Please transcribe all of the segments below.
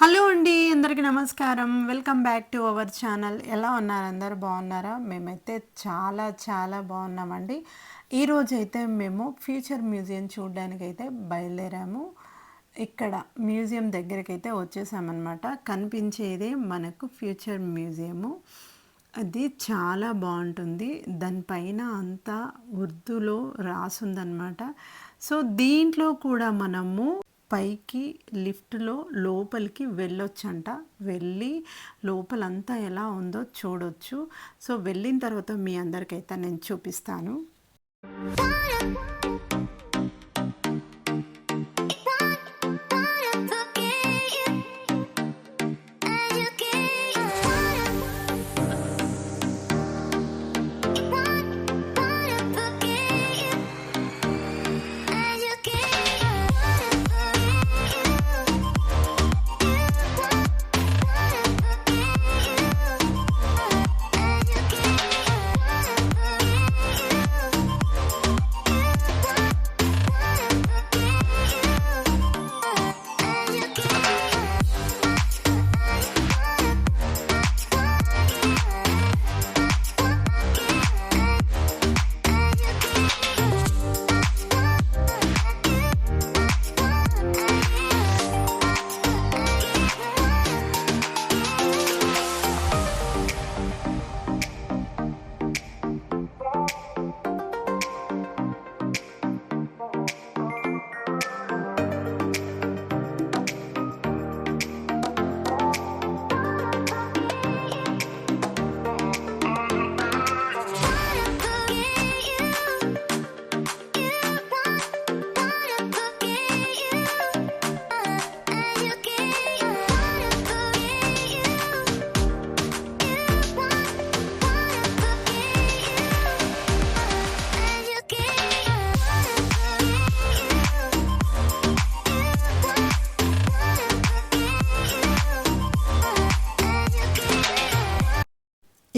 Hello అండి, అందరికీ నమస్కారం. Welcome back to our channel. ఎలా ఉన్నారు? అందరూ బాగున్నారా? మేమైతే చాలా చాలా బాగున్నామండి. ఈరోజైతే మేము ఫ్యూచర్ మ్యూజియం చూడడానికైతే బయలుదేరాము. ఇక్కడ మ్యూజియం దగ్గరకైతే వచ్చేసామన్నమాట. కనిపించేదే మనకు ఫ్యూచర్ మ్యూజియము. అది చాలా బాగుంటుంది. దానిపైన అంతా ఉర్దూలో రాసుందనమాట. సో దీంట్లో కూడా మనము పైకి లిఫ్ట్లో లోపలికి వెళ్ళొచ్చంట. వెళ్ళి లోపలంతా ఎలా ఉందో చూడొచ్చు. సో వెళ్ళిన తర్వాత మీ అందరికైతే నేను చూపిస్తాను.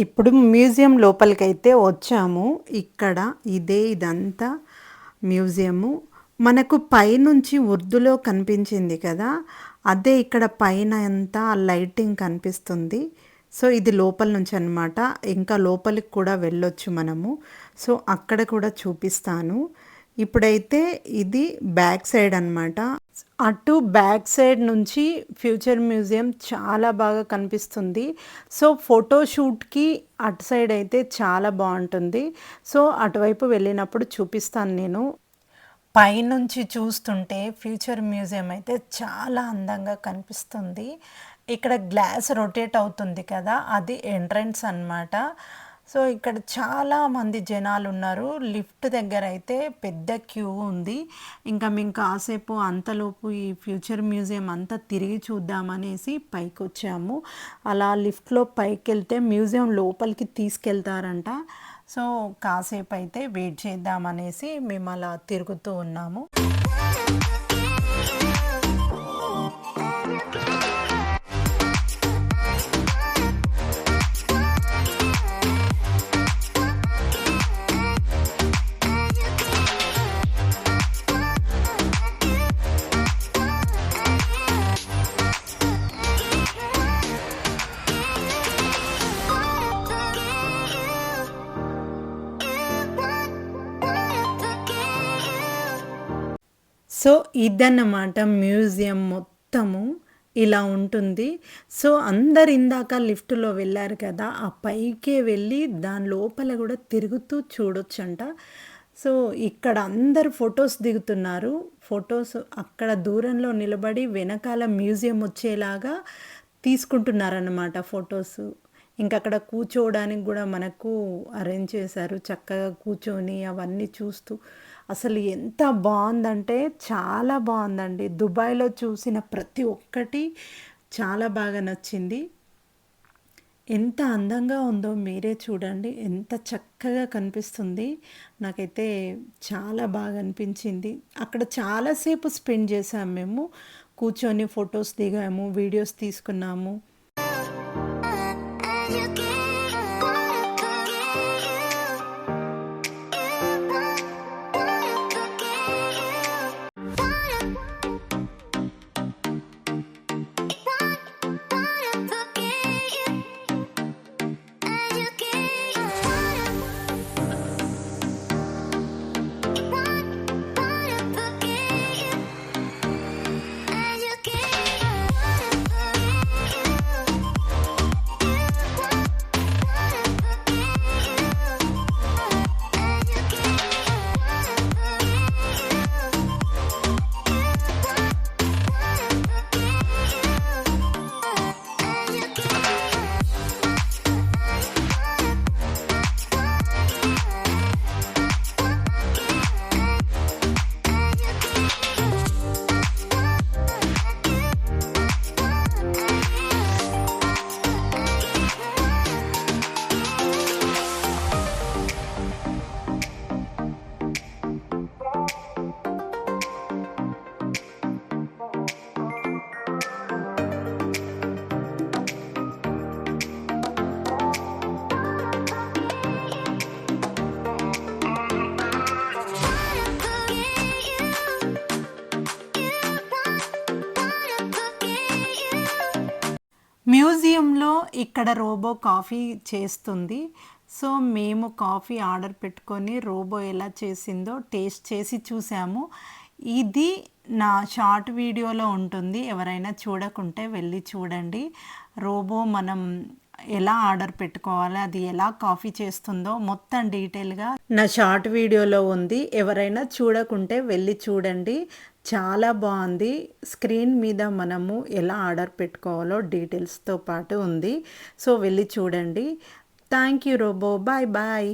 ఇప్పుడు మ్యూజియం లోపలికైతే వచ్చాము. ఇక్కడ ఇదంతా మ్యూజియము. మనకు పైనుంచి ఉర్దూలో కనిపించింది కదా, అదే ఇక్కడ పైన అంతా లైటింగ్ కనిపిస్తుంది. సో ఇది లోపల నుంచి అనమాట. ఇంకా లోపలికి కూడా వెళ్ళొచ్చు మనము. సో అక్కడ కూడా చూపిస్తాను. ఇప్పుడైతే ఇది బ్యాక్ సైడ్ అనమాట. అటు బ్యాక్ సైడ్ నుంచి ఫ్యూచర్ మ్యూజియం చాలా బాగా కనిపిస్తుంది. సో ఫోటోషూట్కి అటు సైడ్ అయితే చాలా బాగుంటుంది. సో అటువైపు వెళ్ళినప్పుడు చూపిస్తాను నేను. పైనుంచి చూస్తుంటే ఫ్యూచర్ మ్యూజియం అయితే చాలా అందంగా కనిపిస్తుంది. ఇక్కడ గ్లాస్ రొటేట్ అవుతుంది కదా, అది ఎంట్రన్స్ అన్నమాట. సో ఇక్కడ చాలామంది జనాలు ఉన్నారు. లిఫ్ట్ దగ్గర అయితే పెద్ద క్యూ ఉంది. ఇంకా మేము కాసేపు అంతలోపు ఈ ఫ్యూచర్ మ్యూజియం అంతా తిరిగి చూద్దామనేసి పైకి వచ్చాము. అలా లిఫ్ట్లో పైకి వెళ్తే మ్యూజియం లోపలికి తీసుకెళ్తారంట. సో కాసేపు అయితే వెయిట్ చేద్దామనేసి మేము అలా తిరుగుతూ ఉన్నాము. సో ఇదన్నమాట మ్యూజియం మొత్తము ఇలా ఉంటుంది. సో అందరు ఇందాక లిఫ్ట్లో వెళ్ళారు కదా, ఆ పైకే వెళ్ళి దాని లోపల కూడా తిరుగుతూ చూడొచ్చంట. సో ఇక్కడ అందరు ఫొటోస్ దిగుతున్నారు. ఫొటోస్ అక్కడ దూరంలో నిలబడి వెనకాల మ్యూజియం వచ్చేలాగా తీసుకుంటున్నారన్నమాట ఫొటోస్. ఇంకా అక్కడ కూర్చోవడానికి కూడా మనకు అరేంజ్ చేశారు. చక్కగా కూర్చొని అవన్నీ చూస్తూ అసలు ఎంత బాగుందంటే చాలా బాగుందండి. దుబాయ్లో చూసిన ప్రతి ఒక్కటి చాలా బాగా నచ్చింది. ఎంత అందంగా ఉందో మీరే చూడండి, ఎంత చక్కగా కనిపిస్తుంది. నాకైతే చాలా బాగా అనిపించింది. అక్కడ చాలాసేపు స్పెండ్ చేసాము మేము. కూర్చొని ఫొటోస్ దిగాము, వీడియోస్ తీసుకున్నాము. ఇక్కడ రోబో కాఫీ చేస్తుంది. సో మేము కాఫీ ఆర్డర్ పెట్టుకొని రోబో ఎలా చేసిందో టేస్ట్ చేసి చూసాము. ఇది నా షార్ట్ వీడియోలో ఉంటుంది, ఎవరైనా చూడకుంటే వెళ్ళి చూడండి. రోబో మనం ఎలా ఆర్డర్ పెట్టుకోవాలి, అది ఎలా కాఫీ చేస్తుందో మొత్తం డీటెయిల్గా నా షార్ట్ వీడియోలో ఉంది, ఎవరైనా చూడకుంటే వెళ్ళి చూడండి. చాలా బాగుంది. స్క్రీన్ మీద మనము ఎలా ఆర్డర్ పెట్టుకోవాలో డీటెయిల్స్తో పాటు ఉంది. సో వెళ్ళి చూడండి. Thank you robo. Bye bye.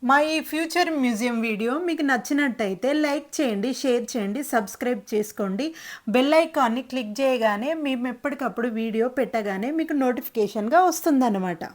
మా ఈ ఫ్యూచర్ మ్యూజియం వీడియో మీకు నచ్చినట్టయితే లైక్ చేయండి, షేర్ చేయండి, సబ్స్క్రైబ్ చేసుకోండి. బెల్ ఐకాన్ని క్లిక్ చేయగానే మేము ఎప్పటికప్పుడు వీడియో పెట్టగానే మీకు నోటిఫికేషన్గా వస్తుందన్నమాట.